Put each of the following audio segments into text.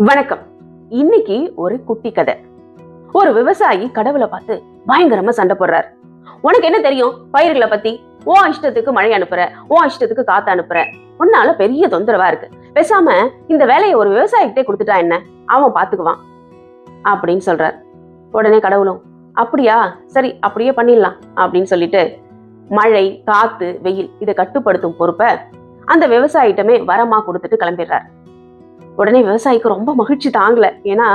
வணக்கம். இன்னைக்கு ஒரு குட்டி கதை. ஒரு விவசாயி கடவுளை பார்த்து பயங்கரமா சண்டை போடுறார். உனக்கு என்ன தெரியும் பயிர்களை பத்தி? உன் இஷ்டத்துக்கு மழை அனுப்புற, உன் இஷ்டத்துக்கு காத்து அனுப்புற, உன்னால பெரிய தொந்தரவா இருக்கு. பேசாம இந்த வேலையை ஒரு விவசாயிகிட்டே கொடுத்துட்டா என்ன, அவன் பாத்துக்குவான் அப்படின்னு சொல்றார். உடனே கடவுளும் அப்படியா, சரி அப்படியே பண்ணிடலாம் அப்படின்னு சொல்லிட்டு மழை, காத்து, வெயில் இதை கட்டுப்படுத்தும் பொறுப்பை அந்த விவசாயிட்டமே வரமா கொடுத்துட்டு கிளம்பிடுறார். உடனே விவசாயிக்கு ரொம்ப மகிழ்ச்சி தாங்கல. ஏன்னா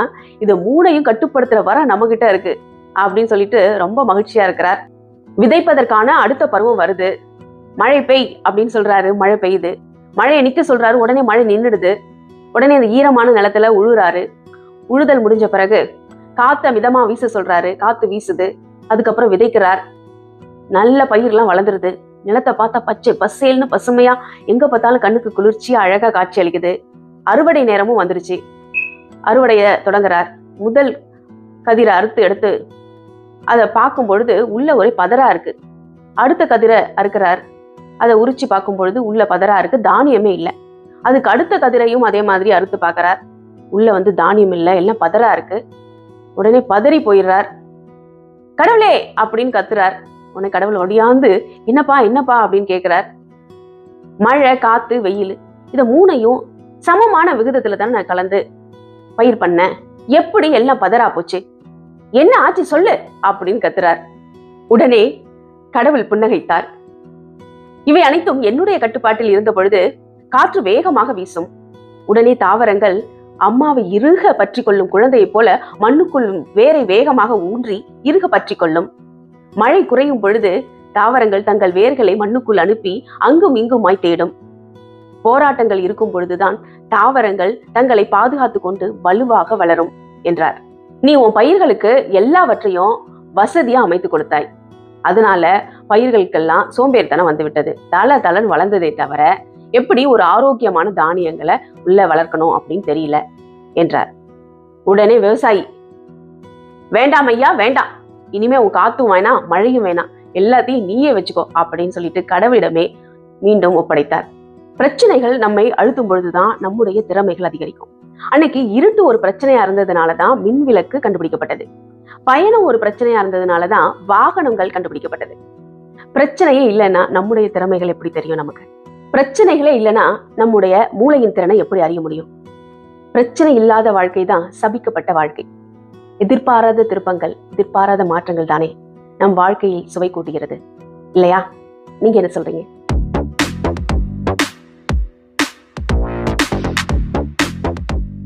இது மூணையும் கட்டுப்படுத்துற வர நம்ம கிட்ட இருக்கு அப்படின்னு சொல்லிட்டு ரொம்ப மகிழ்ச்சியா இருக்கிறார். விதைப்பதற்கான அடுத்த பருவம் வருது. மழை பெய் அப்படின்னு சொல்றாரு, மழை பெய்யுது. மழையை நிக்க சொல்றாரு, உடனே மழை நின்றுடுது. உடனே அந்த ஈரமான நிலத்துல உழுறாரு. உழுதல் முடிஞ்ச பிறகு காத்த மிதமா வீச சொல்றாரு, காத்து வீசுது. அதுக்கப்புறம் விதைக்கிறார். நல்ல பயிர்லாம் வளர்ந்துருது. நிலத்தை பார்த்தா பச்சை பசேல்னு பசுமையா, எங்க பார்த்தாலும் கண்ணுக்கு குளிர்ச்சியா அழகா காட்சி அளிக்குது. அறுவடை நேரமும் வந்துருச்சு. அறுவடைய தொடங்குறார். முதல் கதிரை அறுத்து எடுத்து அதை பார்க்கும் பொழுது உள்ள ஒரே பதரா இருக்கு. அடுத்த கதிரை அறுக்கிறார். அதை உரிச்சு பார்க்கும் பொழுது உள்ள பதரா இருக்கு, தானியமே இல்லை. அதுக்கு அடுத்த கதிரையும் அதே மாதிரி அறுத்து பார்க்கிறார். உள்ள தானியம் இல்லை, எல்லாம் பதரா இருக்கு. உடனே பதறி போயிடுறார். கடவுளே அப்படின்னு கத்துறார். உடனே கடவுள் ஒடியாந்து என்னப்பா என்னப்பா அப்படின்னு கேட்கிறார். மழை, காத்து, வெயில் இத மூணையும் சமமான விகிதத்துல தான் நான் கலந்து பயிர் பண்ணேன். எப்படி எல்லாம் பதறா போச்சு, என்ன ஆச்சு சொல்லு அப்படின்னு கத்துறார். உடனே கடவுள் புன்னகைத்தார். இவை அனைத்தும் என்னுடைய கட்டுப்பாட்டில் இருந்த பொழுது காற்று வேகமாக வீசும். உடனே தாவரங்கள் அம்மாவை இறுக பற்றி கொள்ளும் குழந்தையை போல மண்ணுக்குள் வேரை வேகமாக ஊன்றி இறுக பற்றி கொள்ளும். மழை குறையும் பொழுது தாவரங்கள் தங்கள் வேர்களை மண்ணுக்குள் அனுப்பி அங்கும் இங்குமாய் தேடும். போராட்டங்கள் இருக்கும் பொழுதுதான் தாவரங்கள் தங்களை பாதுகாத்து கொண்டு வலுவாக வளரும் என்றார். நீ உன் பயிர்களுக்கு எல்லாவற்றையும் வசதியா அமைத்து கொடுத்தாய். அதனால பயிர்களுக்கெல்லாம் சோம்பேறித்தனம் வந்துவிட்டது. தளன் வளர்ந்ததே தவிர எப்படி ஒரு ஆரோக்கியமான தானியங்களை உள்ள வளர்க்கணும் அப்படின்னு தெரியல என்றார். உடனே விவசாயி, வேண்டாம் ஐயா வேண்டாம், இனிமே உன் காத்தும் வேணாம் மழையும் வேணாம், எல்லாத்தையும் நீயே வச்சுக்கோ அப்படின்னு சொல்லிட்டு கடவுளிடமே மீண்டும் ஒப்படைத்தார். பிரச்சனைகள் நம்மை அழுத்தும் பொழுதுதான் நம்முடைய திறமைகள் அதிகரிக்கும். அன்னைக்கு இருட்டு ஒரு பிரச்சனையா இருந்ததுனாலதான் மின் விளக்கு கண்டுபிடிக்கப்பட்டது. பயணம் ஒரு பிரச்சனையா இருந்ததுனாலதான் வாகனங்கள் கண்டுபிடிக்கப்பட்டது. பிரச்சனையே இல்லைன்னா நம்முடைய திறமைகள் எப்படி தெரியும் நமக்கு? பிரச்சனைகளே இல்லைன்னா நம்முடைய மூளையின் திறனை எப்படி அறிய முடியும்? பிரச்சனை இல்லாத வாழ்க்கை தான் சபிக்கப்பட்ட வாழ்க்கை. எதிர்பாராத திருப்பங்கள், எதிர்பாராத மாற்றங்கள் தானே நம் வாழ்க்கையில் சுவை கூட்டுகிறது இல்லையா? நீங்க என்ன சொல்றீங்க?